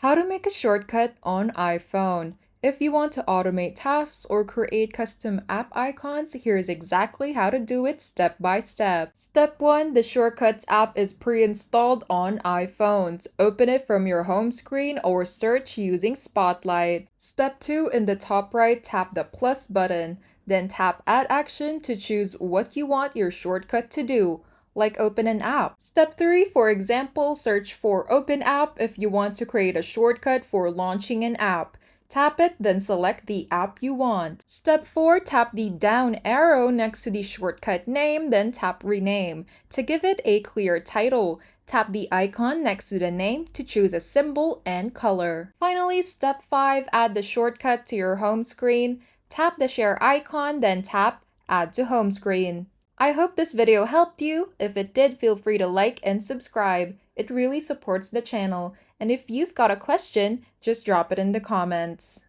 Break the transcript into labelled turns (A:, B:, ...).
A: How to make a shortcut on iPhone. If you want to automate tasks or create custom app icons, here's exactly how to do it step by step. Step 1. The Shortcuts app is pre-installed on iPhones. Open it from your home screen or search using Spotlight. Step 2. In the top right, tap the plus button. Then tap Add Action to choose what you want your shortcut to do, like open an app. Step 3, for example, search for Open App if you want to create a shortcut for launching an app. Tap it, then select the app you want. Step 4, tap the down arrow next to the shortcut name, then tap Rename. To give it a clear title, tap the icon next to the name to choose a symbol and color. Finally, step 5, add the shortcut to your home screen. Tap the share icon, then tap Add to home screen. I hope this video helped you. If it did, feel free to like and subscribe. It really supports the channel. And if you've got a question, just drop it in the comments.